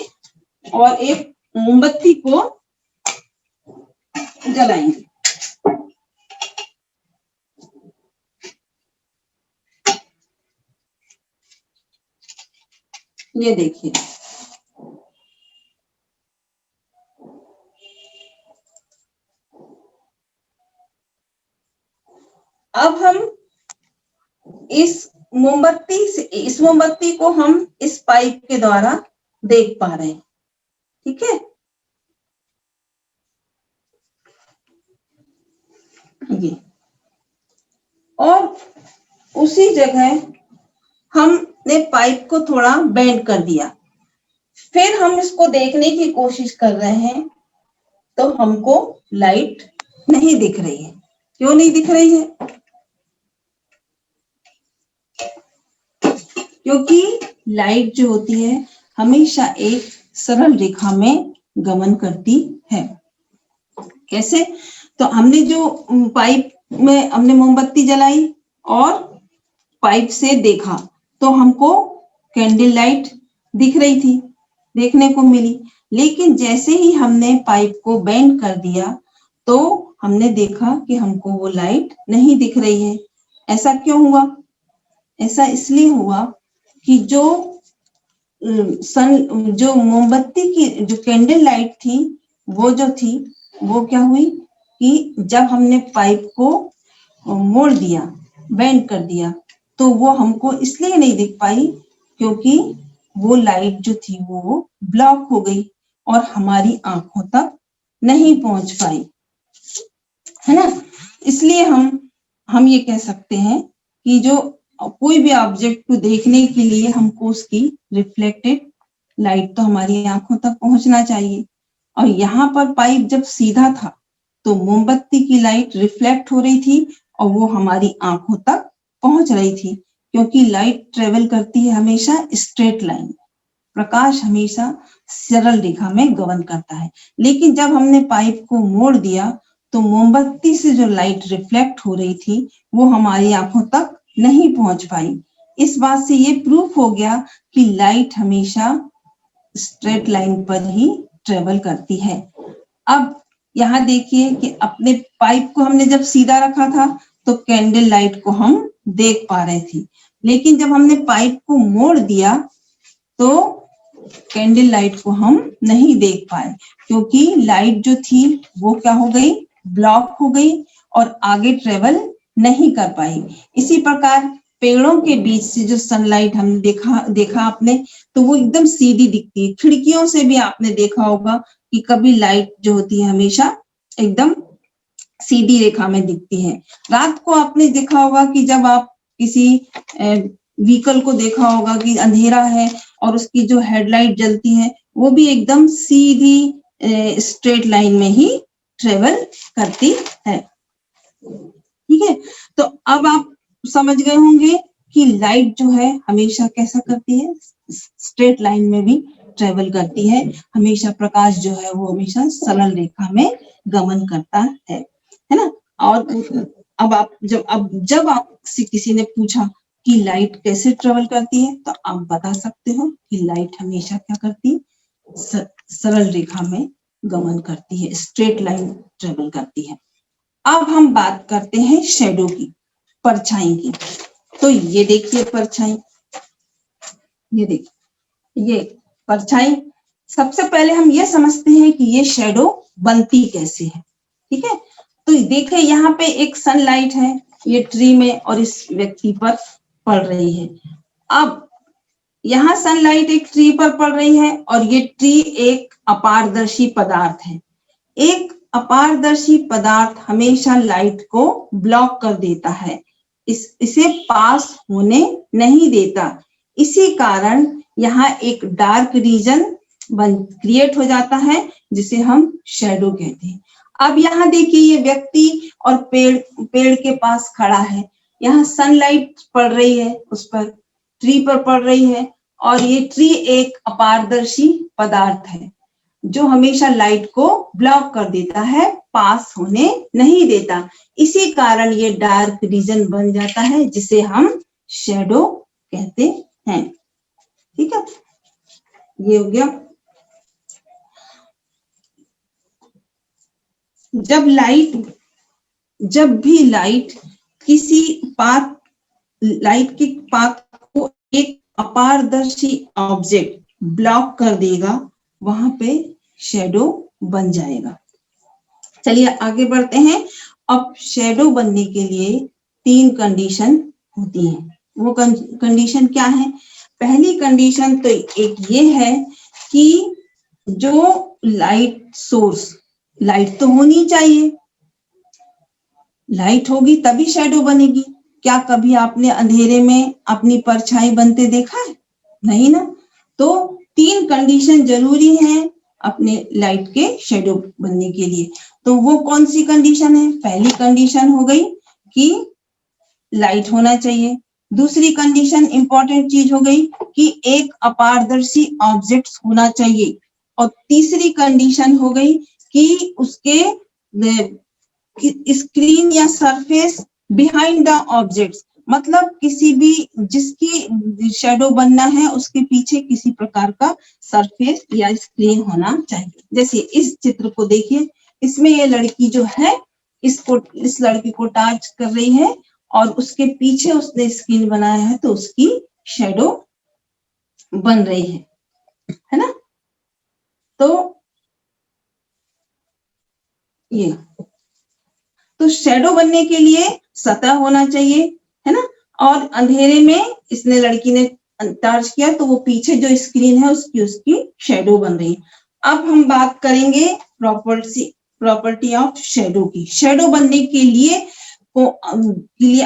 और एक मोमबत्ती को जलाएंगे। ये देखिए, अब हम इस मोमबत्ती को हम इस पाइप के द्वारा देख पा रहे हैं। ठीक है, ये, और उसी जगह हमने पाइप को थोड़ा बेंड कर दिया, फिर हम इसको देखने की कोशिश कर रहे हैं, तो हमको लाइट नहीं दिख रही है। क्यों नहीं दिख रही है? क्योंकि लाइट जो होती है हमेशा एक सरल रेखा में गमन करती है। कैसे? तो हमने जो पाइप में हमने मोमबत्ती जलाई और पाइप से देखा, तो हमको कैंडल लाइट दिख रही थी, देखने को मिली, लेकिन जैसे ही हमने पाइप को बेंड कर दिया तो हमने देखा कि हमको वो लाइट नहीं दिख रही है। ऐसा क्यों हुआ? ऐसा इसलिए हुआ कि जो मोमबत्ती की जो कैंडल लाइट थी, वो जो थी, वो क्या हुई कि जब हमने पाइप को मोड़ दिया, बेंड कर दिया, तो वो हमको इसलिए नहीं दिख पाई क्योंकि वो लाइट जो थी वो ब्लॉक हो गई और हमारी आंखों तक नहीं पहुंच पाई, है ना? इसलिए हम ये कह सकते हैं कि जो कोई भी ऑब्जेक्ट को देखने के लिए हमको उसकी रिफ्लेक्टेड लाइट तो हमारी आंखों तक पहुंचना चाहिए। और यहाँ पर पाइप जब सीधा था तो मोमबत्ती की लाइट रिफ्लेक्ट हो रही थी और वो हमारी आंखों तक पहुंच रही थी, क्योंकि लाइट ट्रेवल करती है हमेशा स्ट्रेट लाइन, प्रकाश हमेशा सरल रेखा में गमन करता है। लेकिन जब हमने पाइप को मोड़ दिया तो मोमबत्ती से जो लाइट रिफ्लेक्ट हो रही थी वो हमारी आंखों तक नहीं पहुंच पाई। इस बात से ये प्रूफ हो गया कि लाइट हमेशा स्ट्रेट लाइन पर ही ट्रेवल करती है। अब यहाँ देखिए कि अपने पाइप को हमने जब सीधा रखा था तो कैंडल लाइट को हम देख पा रहे थे, लेकिन जब हमने पाइप को मोड़ दिया तो कैंडल लाइट को हम नहीं देख पाए, क्योंकि लाइट जो थी वो क्या हो गई, ब्लॉक हो गई और आगे ट्रेवल नहीं कर पाई। इसी प्रकार पेड़ों के बीच से जो सनलाइट हमने देखा आपने, तो वो एकदम सीधी दिखती है। खिड़कियों से भी आपने देखा होगा कि कभी लाइट जो होती है हमेशा एकदम सीधी रेखा में दिखती है। रात को आपने देखा होगा कि जब आप किसी व्हीकल को देखा होगा कि अंधेरा है और उसकी जो हेडलाइट जलती है वो भी एकदम सीधी स्ट्रेट लाइन में ही ट्रेवल करती है। ठीक है, तो अब आप समझ गए होंगे कि लाइट जो है हमेशा कैसा करती है, स्ट्रेट लाइन में भी ट्रेवल करती है। हमेशा प्रकाश जो है वो हमेशा सरल रेखा में गमन करता है ना। और अब आप जब आपसे किसी ने पूछा कि लाइट कैसे ट्रेवल करती है, तो आप बता सकते हो कि लाइट हमेशा क्या करती है, सरल रेखा में गमन करती है, स्ट्रेट लाइन ट्रेवल करती है। अब हम बात करते हैं शैडो की, परछाई की। तो ये देखिए परछाई, ये देखिए ये परछाई। सबसे पहले हम ये समझते हैं कि ये शैडो बनती कैसे है। ठीक है, तो देखिए यहाँ पे एक सनलाइट है, ये ट्री में और इस व्यक्ति पर पड़ रही है। अब यहाँ सनलाइट एक ट्री पर पड़ रही है और ये ट्री एक अपारदर्शी पदार्थ है। एक अपारदर्शी पदार्थ हमेशा लाइट को ब्लॉक कर देता है, इसे पास होने नहीं देता। इसी कारण यहाँ एक डार्क रीजन क्रिएट हो जाता है, जिसे हम शैडो कहते हैं। अब यहाँ देखिए ये व्यक्ति और पेड़ के पास खड़ा है, यहाँ सनलाइट पड़ रही है, उस पर ट्री पर पड़ रही है और ये ट्री एक अपारदर्शी पदार्थ है जो हमेशा लाइट को ब्लॉक कर देता है, पास होने नहीं देता। इसी कारण ये डार्क रीजन बन जाता है, जिसे हम शैडो कहते हैं। ठीक है, ये हो गया। जब भी लाइट किसी लाइट के पाथ को एक अपारदर्शी ऑब्जेक्ट ब्लॉक कर देगा, वहां पे शैडो बन जाएगा। चलिए आगे बढ़ते हैं। अब शैडो बनने के लिए 3 कंडीशन होती हैं। वो कंडीशन क्या है? पहली कंडीशन तो एक ये है कि जो लाइट सोर्स, लाइट तो होनी चाहिए, लाइट होगी तभी शैडो बनेगी। क्या कभी आपने अंधेरे में अपनी परछाई बनते देखा है? नहीं ना। तो 3 कंडीशन जरूरी है अपने लाइट के शैडो बनने के लिए। तो वो कौन सी कंडीशन है? पहली कंडीशन हो गई कि लाइट होना चाहिए। दूसरी कंडीशन इंपॉर्टेंट चीज हो गई कि एक अपारदर्शी ऑब्जेक्ट होना चाहिए। और तीसरी कंडीशन हो गई कि उसके स्क्रीन या सरफेस बिहाइंड द ऑब्जेक्ट्स, मतलब किसी भी जिसकी शैडो बनना है उसके पीछे किसी प्रकार का सरफेस या स्क्रीन होना चाहिए। जैसे इस चित्र को देखिए, इसमें ये लड़की जो है इस लड़की को टच कर रही है और उसके पीछे उसने स्क्रीन बनाया है, तो उसकी शैडो बन रही है ना। तो ये तो शैडो बनने के लिए सतह होना चाहिए, है ना। और अंधेरे में इसने लड़की ने टच किया तो वो पीछे जो स्क्रीन है उसकी शैडो बन रही है। अब हम बात करेंगे प्रॉपर्टी ऑफ शैडो की। शैडो बनने के लिए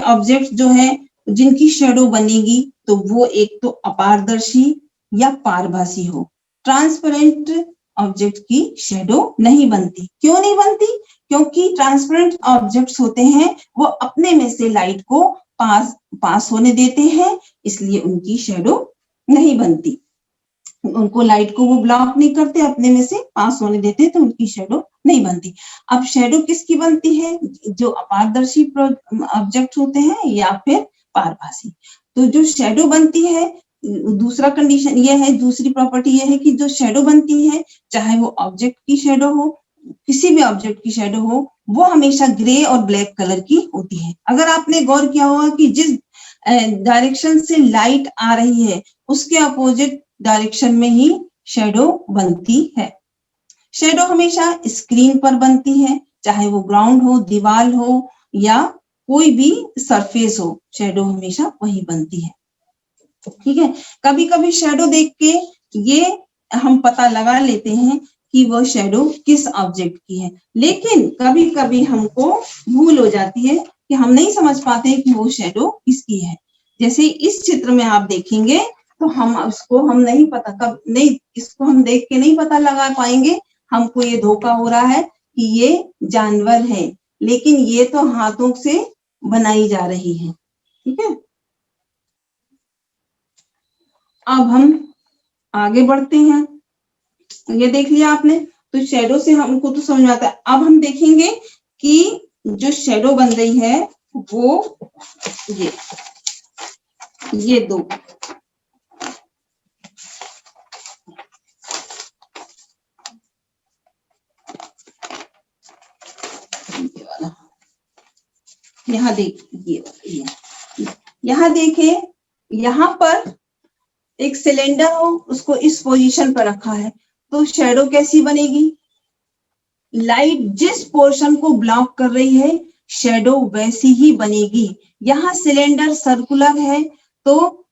ऑब्जेक्ट जो है जिनकी शैडो बनेगी तो वो एक तो अपारदर्शी या पारभासी हो। ट्रांसपेरेंट ऑब्जेक्ट की शैडो नहीं बनती। क्यों नहीं बनती? क्योंकि ट्रांसपेरेंट ऑब्जेक्ट्स होते हैं वो अपने में से लाइट को पास होने देते हैं, इसलिए उनकी शैडो नहीं बनती। उनको लाइट को वो ब्लॉक नहीं करते, अपने में से पास होने देते हैं, तो उनकी शैडो नहीं बनती। अब शैडो किसकी बनती है? जो अपारदर्शी ऑब्जेक्ट होते हैं या फिर पारभासी। तो जो शैडो बनती है, दूसरा कंडीशन ये है, दूसरी प्रॉपर्टी ये है कि जो शैडो बनती है, चाहे वो ऑब्जेक्ट की शैडो हो किसी भी ऑब्जेक्ट की शेडो हो वो हमेशा ग्रे और ब्लैक कलर की होती है। अगर आपने गौर किया होगा कि जिस डायरेक्शन से लाइट आ रही है उसके अपोजिट डायरेक्शन में ही शेडो बनती है। शेडो हमेशा स्क्रीन पर बनती है, चाहे वो ग्राउंड हो, दीवार हो या कोई भी सरफेस हो, शेडो हमेशा वही बनती है। ठीक है, कभी कभी शेडो देख के ये हम पता लगा लेते हैं कि वो शेडो किस ऑब्जेक्ट की है, लेकिन कभी कभी हमको भूल हो जाती है कि हम नहीं समझ पाते कि वो शेडो किसकी है। जैसे इस चित्र में आप देखेंगे तो हम नहीं पता कब नहीं, इसको हम देख के नहीं पता लगा पाएंगे, हमको ये धोखा हो रहा है कि ये जानवर है, लेकिन ये तो हाथों से बनाई जा रही है। ठीक है, अब हम आगे बढ़ते हैं। ये देख लिया आपने, तो शेडो से हमको तो समझ में आता है। अब हम देखेंगे कि जो शेडो बन रही है वो ये दो, यहाँ देखिए, यहाँ देखें, यहाँ पर एक सिलेंडर हो, उसको इस पोजीशन पर रखा है, तो शेडो कैसी बनेगी? लाइट जिस पोर्शन को ब्लॉक कर रही है शेडो वैसी ही बनेगी। यहाँ सिलेंडर सर्कुलर है तो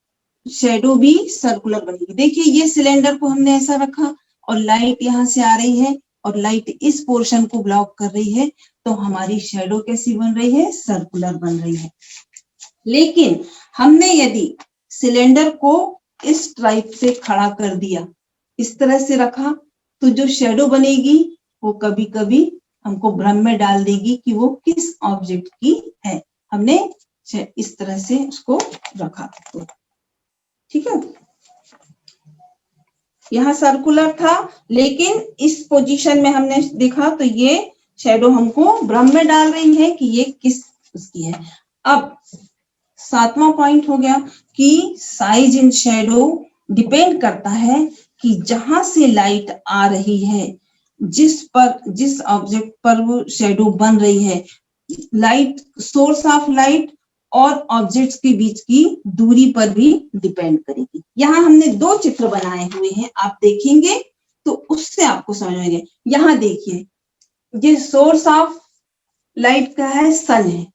शेडो भी सर्कुलर बनेगी। देखिए ये सिलेंडर को हमने ऐसा रखा और लाइट यहाँ से आ रही है और लाइट इस पोर्शन को ब्लॉक कर रही है, तो हमारी शेडो कैसी बन रही है? सर्कुलर बन रही है। लेकिन हमने यदि सिलेंडर को इस टाइप से खड़ा कर दिया, इस तरह से रखा, तो जो शेडो बनेगी वो कभी कभी हमको भ्रम में डाल देगी कि वो किस ऑब्जेक्ट की है। हमने इस तरह से उसको रखा। ठीक है, यहाँ सर्कुलर था लेकिन इस पोजीशन में हमने देखा तो ये शेडो हमको भ्रम में डाल रही है कि ये किस उसकी है। अब 7वां पॉइंट हो गया कि साइज इन शेडो डिपेंड करता है कि जहां से लाइट आ रही है, जिस ऑब्जेक्ट पर वो शेडो बन रही है, लाइट, सोर्स ऑफ लाइट और ऑब्जेक्ट्स के बीच की दूरी पर भी डिपेंड करेगी। यहाँ हमने 2 चित्र बनाए हुए हैं, आप देखेंगे तो उससे आपको समझ में आएगा। यहाँ देखिए, ये सोर्स ऑफ लाइट का है, सन है,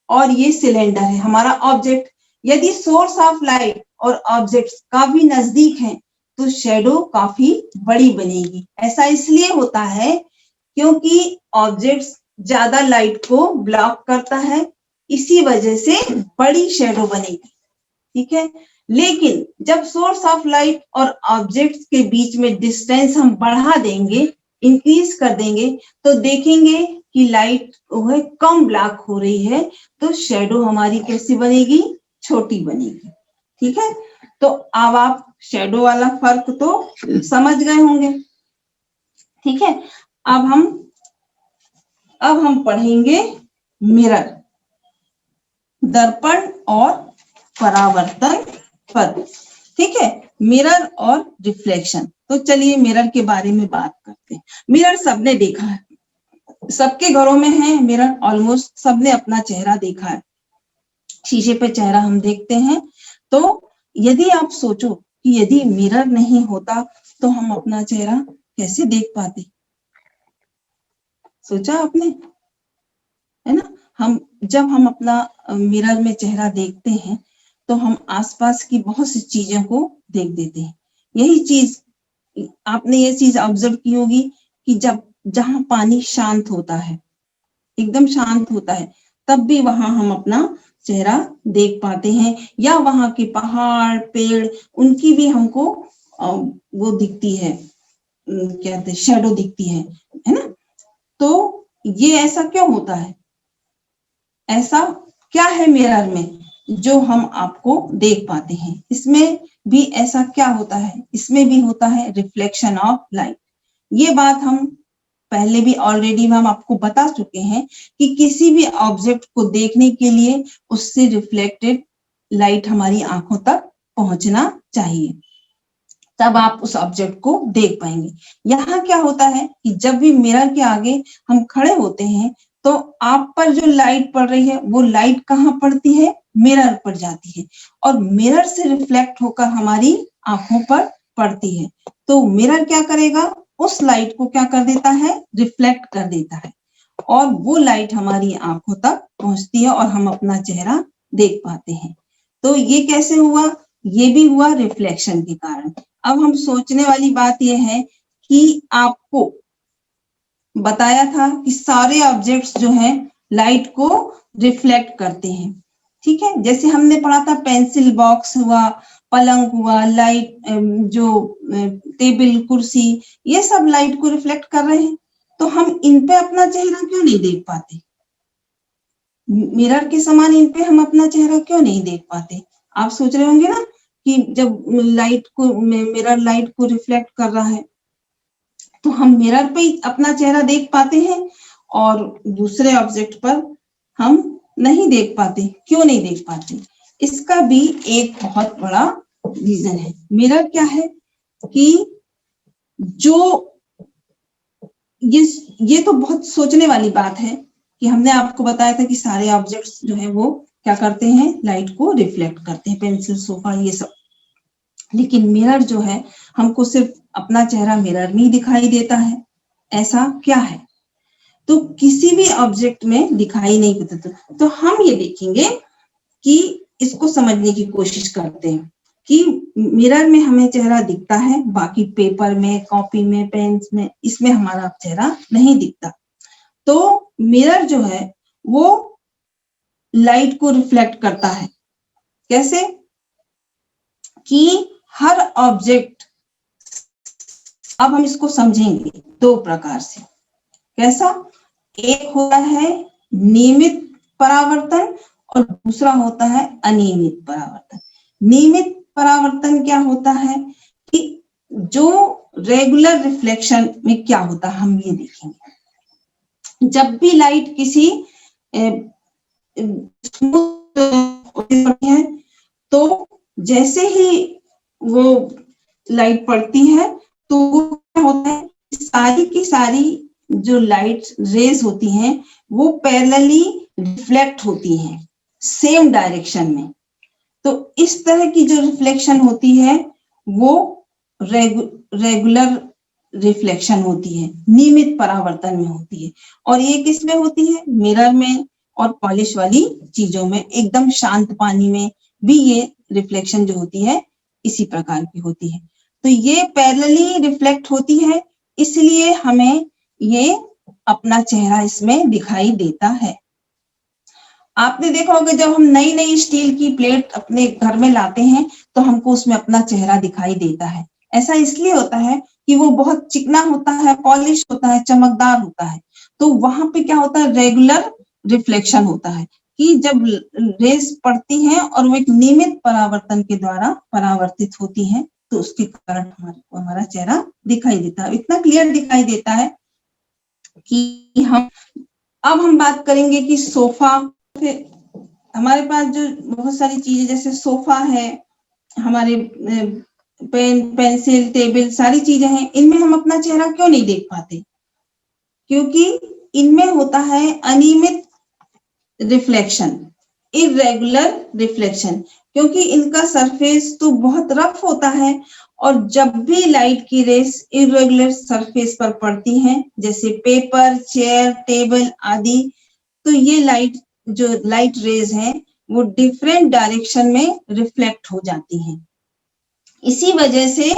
और ये सिलेंडर है हमारा ऑब्जेक्ट। यदि सोर्स ऑफ लाइट और ऑब्जेक्ट काफी नजदीक हैं तो शेडो काफी बड़ी बनेगी। ऐसा इसलिए होता है क्योंकि ऑब्जेक्ट ज्यादा लाइट को ब्लॉक करता है, इसी वजह से बड़ी शेडो बनेगी। ठीक है, लेकिन जब सोर्स ऑफ लाइट और ऑब्जेक्ट्स के बीच में डिस्टेंस हम बढ़ा देंगे, इंक्रीज कर देंगे, तो देखेंगे कि लाइट कम ब्लॉक हो रही है, तो शेडो हमारी कैसी बनेगी? छोटी बनेगी। ठीक है, तो अब आप शेडो वाला फर्क तो समझ गए होंगे। ठीक है, अब हम पढ़ेंगे मिरर, दर्पण और परावर्तन पर। ठीक है, मिरर और रिफ्लेक्शन। तो चलिए मिरर के बारे में बात करते हैं। मिरर सबने देखा है, सबके घरों में है मिरर, ऑलमोस्ट सबने अपना चेहरा देखा है। शीशे पे चेहरा हम देखते हैं, तो यदि आप सोचो कि यदि मिरर नहीं होता तो हम अपना चेहरा कैसे देख पाते? सोचा आपने? है ना, जब हम अपना मिरर में चेहरा देखते हैं तो हम आसपास की बहुत सी चीजों को देख देते हैं। यही चीज आपने ये चीज ऑब्जर्व की होगी कि जहां पानी शांत होता है, एकदम शांत होता है, तब भी वहां हम अपना चेहरा देख पाते हैं, या वहां के पहाड़, पेड़, उनकी भी हमको वो दिखती है, क्या कहते हैं, शेडो दिखती है ना। तो ये ऐसा क्यों होता है? ऐसा क्या है मिरर में जो हम आपको देख पाते हैं? इसमें भी ऐसा क्या होता है? इसमें भी होता है रिफ्लेक्शन ऑफ लाइट। ये बात हम पहले भी ऑलरेडी हम आपको बता चुके हैं कि किसी भी ऑब्जेक्ट को देखने के लिए उससे रिफ्लेक्टेड लाइट हमारी आंखों तक पहुंचना चाहिए। तब आप उस ऑब्जेक्ट को देख पाएंगे। यहाँ क्या होता है कि जब भी मिरर के आगे हम खड़े होते हैं तो आप पर जो लाइट पड़ रही है वो लाइट कहाँ पड़ती है, मिरर पर जाती है और मिरर से रिफ्लेक्ट होकर हमारी आंखों पर पड़ती है। तो मिरर क्या करेगा, उस लाइट को क्या कर देता है, रिफ्लेक्ट कर देता है और वो लाइट हमारी आंखों तक पहुंचती है और हम अपना चेहरा देख पाते हैं। तो ये कैसे हुआ, ये भी हुआ रिफ्लेक्शन के कारण। अब हम सोचने वाली बात यह है कि आपको बताया था कि सारे ऑब्जेक्ट्स जो हैं लाइट को रिफ्लेक्ट करते हैं, ठीक है। जैसे हमने पढ़ा था पेंसिल बॉक्स हुआ, पलंग हुआ, लाइट जो टेबल कुर्सी, ये सब लाइट को रिफ्लेक्ट कर रहे हैं। तो हम इन पे अपना चेहरा क्यों नहीं देख पाते, मिरर के समान इन पे हम अपना चेहरा क्यों नहीं देख पाते। आप सोच रहे होंगे ना कि जब लाइट को मिरर लाइट को रिफ्लेक्ट कर रहा है तो हम मिरर पे ही अपना चेहरा देख पाते हैं और दूसरे ऑब्जेक्ट पर हम नहीं देख पाते। क्यों नहीं देख पाते, इसका भी एक बहुत बड़ा रीजन है। मिरर क्या है कि जो ये तो बहुत सोचने वाली बात है कि हमने आपको बताया था कि सारे ऑब्जेक्ट्स जो है वो क्या करते हैं, लाइट को रिफ्लेक्ट करते हैं, पेंसिल, सोफा, ये सब। लेकिन मिरर जो है हमको सिर्फ अपना चेहरा मिरर में ही दिखाई देता है, ऐसा क्या है, तो किसी भी ऑब्जेक्ट में दिखाई नहीं देता। तो हम ये देखेंगे कि इसको समझने की कोशिश करते हैं कि मिरर में हमें चेहरा दिखता है, बाकी पेपर में, कॉपी में, पेन में, इसमें हमारा चेहरा नहीं दिखता। तो मिरर जो है वो लाइट को रिफ्लेक्ट करता है। कैसे कि हर ऑब्जेक्ट, अब हम इसको समझेंगे दो प्रकार से। कैसा, एक होता है नियमित परावर्तन और दूसरा होता है अनियमित परावर्तन। नियमित परावर्तन क्या होता है कि जो रेगुलर रिफ्लेक्शन में क्या होता है हम ये देखेंगे। जब भी लाइट किसी है तो जैसे ही वो लाइट पड़ती है तो क्या होता है, सारी की सारी जो लाइट रेज होती हैं वो पैरेलली रिफ्लेक्ट होती हैं सेम डायरेक्शन में। तो इस तरह की जो रिफ्लेक्शन होती है वो रेगुलर रिफ्लेक्शन होती है, नियमित परावर्तन में होती है। और ये किस में होती है, मिरर में और पॉलिश वाली चीजों में। एकदम शांत पानी में भी ये रिफ्लेक्शन जो होती है इसी प्रकार की होती है। तो ये पैरेलली रिफ्लेक्ट होती है, इसलिए हमें ये अपना चेहरा इसमें दिखाई देता है। आपने देखा होगा जब हम नई नई स्टील की प्लेट अपने घर में लाते हैं तो हमको उसमें अपना चेहरा दिखाई देता है। ऐसा इसलिए होता है कि वो बहुत चिकना होता है, पॉलिश होता है, चमकदार होता है। तो वहां पे क्या होता है, रेगुलर रिफ्लेक्शन होता है कि जब रेस पड़ती हैं और वो एक नियमित परावर्तन के द्वारा परावर्तित होती हैं तो उसके कारण हमारा चेहरा दिखाई देता है। इतना क्लियर दिखाई देता है कि अब हम बात करेंगे कि सोफा, हमारे पास जो बहुत सारी चीजें जैसे सोफा है, हमारे पेन, पेंसिल, टेबल, सारी चीजें हैं, इनमें हम अपना चेहरा क्यों नहीं देख पाते, क्योंकि इनमें होता है अनियमित रिफ्लेक्शन, इरेगुलर रिफ्लेक्शन। क्योंकि इनका सरफेस तो बहुत रफ होता है और जब भी लाइट की रेस इरेगुलर सरफेस पर पड़ती हैं जैसे पेपर, चेयर, टेबल आदि, तो ये जो लाइट रेज हैं वो डिफरेंट डायरेक्शन में रिफ्लेक्ट हो जाती हैं। इसी वजह से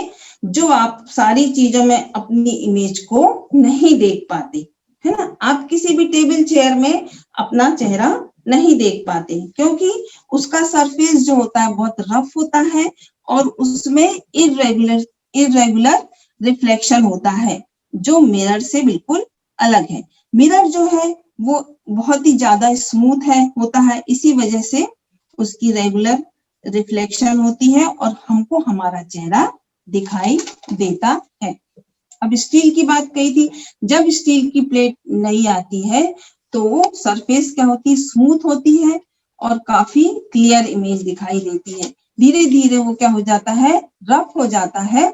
जो आप सारी चीजों में अपनी इमेज को नहीं देख पाते, है ना। आप किसी भी टेबल चेयर में अपना चेहरा नहीं देख पाते क्योंकि उसका सरफेस जो होता है बहुत रफ होता है और उसमें इरेगुलर रिफ्लेक्शन होता है जो मिरर से बिल्कुल अलग है। मिरर जो है वो बहुत ही ज्यादा स्मूथ होता है, इसी वजह से उसकी रेगुलर रिफ्लेक्शन होती है और हमको हमारा चेहरा दिखाई देता है। अब स्टील की बात कही थी, जब स्टील की प्लेट नहीं आती है तो वो सरफेस क्या होती है, स्मूथ होती है और काफी क्लियर इमेज दिखाई देती है। धीरे धीरे वो क्या हो जाता है, रफ हो जाता है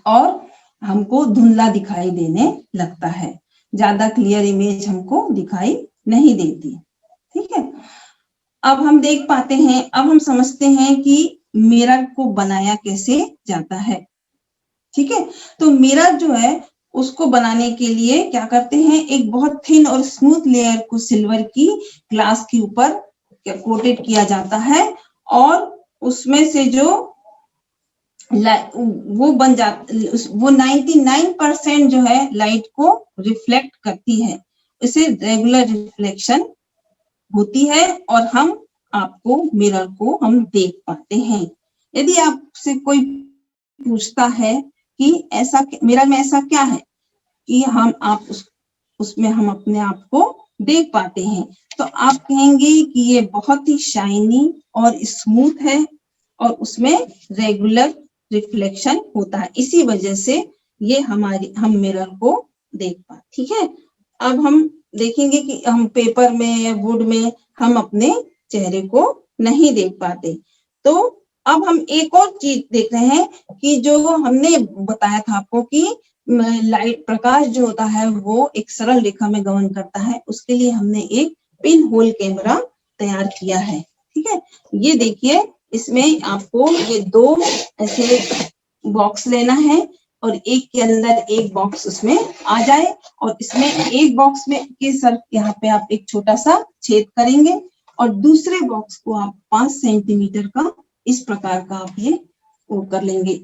और हमको धुंधला दिखाई देने लगता है, ज्यादा क्लियर इमेज हमको दिखाई नहीं देती। ठीक है, अब हम देख पाते हैं, अब हम समझते हैं कि मिरर को बनाया कैसे जाता है। ठीक है, तो मिरर जो है उसको बनाने के लिए क्या करते हैं, एक बहुत थिन और स्मूथ लेयर को सिल्वर की ग्लास के ऊपर कोटेड किया जाता है और उसमें से जो वो बन जाता, वो 99% जो है लाइट को रिफ्लेक्ट करती है, इसे रेगुलर रिफ्लेक्शन होती है और हम आपको मिरर को हम देख पाते हैं। यदि आपसे कोई पूछता है कि ऐसा मिरर में ऐसा क्या है कि हम आप उसमें हम अपने आप को देख पाते हैं, तो आप कहेंगे कि ये बहुत ही शाइनी और स्मूथ है और उसमें रेगुलर रिफ्लेक्शन होता है, इसी वजह से ये हम मिरर को देख पाते। ठीक है, अब हम देखेंगे कि हम पेपर में या वुड में हम अपने चेहरे को नहीं देख पाते। तो अब हम एक और चीज देख रहे हैं कि जो हमने बताया था आपको कि लाइट प्रकाश जो होता है वो एक सरल रेखा में गमन करता है, उसके लिए हमने एक पिन होल कैमरा तैयार किया है। ठीक है, ये देखिए, इसमें आपको ये दो ऐसे बॉक्स लेना है और एक के अंदर एक बॉक्स उसमें आ जाए और इसमें एक बॉक्स में के सर यहाँ पे आप एक छोटा सा छेद करेंगे और दूसरे बॉक्स को आप 5 सेंटीमीटर का इस प्रकार का आप ये वो कर लेंगे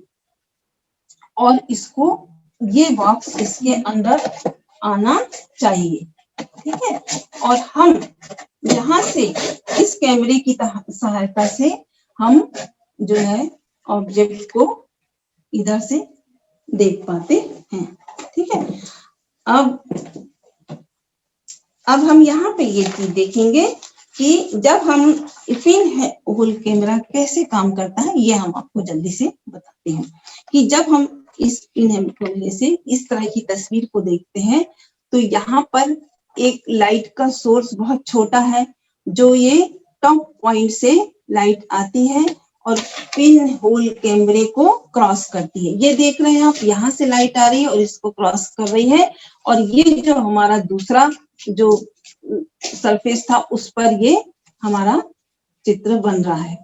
और इसको ये बॉक्स इसके अंदर आना चाहिए। ठीक है, और हम यहाँ से इस कैमरे की सहायता से हम जो है ऑब्जेक्ट को इधर से देख पाते हैं। ठीक है, अब हम यहाँ पे ये चीज देखेंगे कि जब हम पिन होल कैमरा कैसे काम करता है, ये हम आपको जल्दी से बताते हैं कि जब हम इस पिन होल से इस तरह की तस्वीर को देखते हैं तो यहाँ पर एक लाइट का सोर्स बहुत छोटा है, जो ये टॉप पॉइंट से लाइट आती है और पिन होल कैमरे को क्रॉस करती है। ये देख रहे हैं आप, यहाँ से लाइट आ रही है और इसको क्रॉस कर रही है और ये जो हमारा दूसरा जो सरफेस था उस पर ये हमारा चित्र बन रहा है।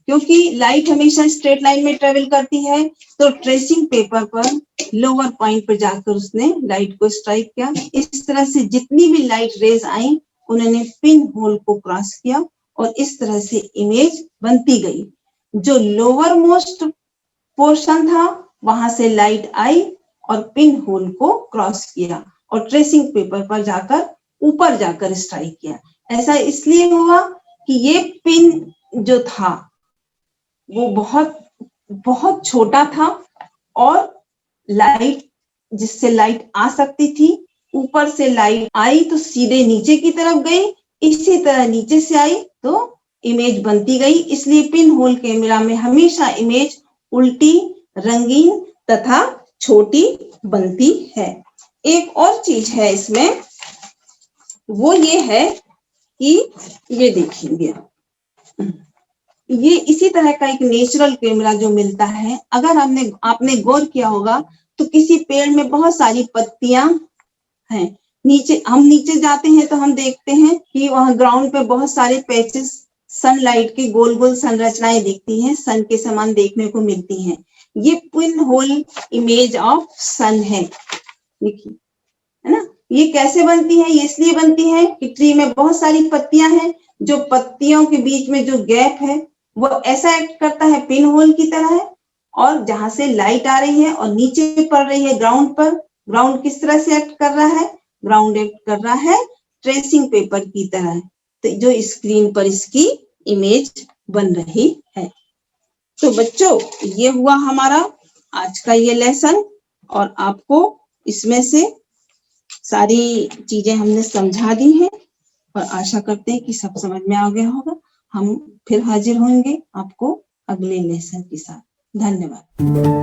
क्योंकि लाइट हमेशा स्ट्रेट लाइन में ट्रेवल करती है, तो ट्रेसिंग पेपर पर लोअर पॉइंट पर जाकर उसने लाइट को स्ट्राइक किया। इस तरह से जितनी भी लाइट रेज आई उन्होंने पिन होल को क्रॉस किया और इस तरह से इमेज बनती गई। जो लोअर मोस्ट पोर्शन था वहां से लाइट आई और पिन होल को क्रॉस किया और ट्रेसिंग पेपर पर जाकर ऊपर जाकर स्ट्राइक किया। ऐसा इसलिए हुआ कि ये पिन जो था वो बहुत बहुत छोटा था और लाइट जिससे लाइट आ सकती थी, ऊपर से लाइट आई तो सीधे नीचे की तरफ गई, इसी तरह नीचे से आई तो इमेज बनती गई। इसलिए पिन होल कैमरा में हमेशा इमेज उल्टी, रंगीन तथा छोटी बनती है। एक और चीज है इसमें, वो ये है कि ये देखिए, ये इसी तरह का एक नेचुरल कैमरा जो मिलता है, अगर आपने गौर किया होगा तो किसी पेड़ में बहुत सारी पत्तियां हैं, हम नीचे जाते हैं तो हम देखते हैं कि वहां ग्राउंड पे बहुत सारे पैचेस सनलाइट की गोल गोल संरचनाएं दिखती हैं, सन के समान देखने को मिलती हैं। ये पिन होल इमेज ऑफ सन है, देखिए, है ना। ये कैसे बनती है? ये इसलिए बनती है कि ट्री में बहुत सारी पत्तियां हैं, जो पत्तियों के बीच में जो गैप है वो ऐसा एक्ट करता है पिन होल की तरह है, और जहां से लाइट आ रही है और नीचे पड़ रही है ग्राउंड पर, ग्राउंड किस तरह से एक्ट कर रहा है? ग्राउंड एक्ट कर रहा है ट्रेसिंग पेपर की तरह, तो जो स्क्रीन पर इसकी इमेज बन रही है। तो बच्चों, ये हुआ हमारा आज का ये लेसन और आपको इसमें से सारी चीजें हमने समझा दी हैं और आशा करते हैं कि सब समझ में आ गया होगा। हम फिर हाजिर होंगे आपको अगले लेसन के साथ। धन्यवाद।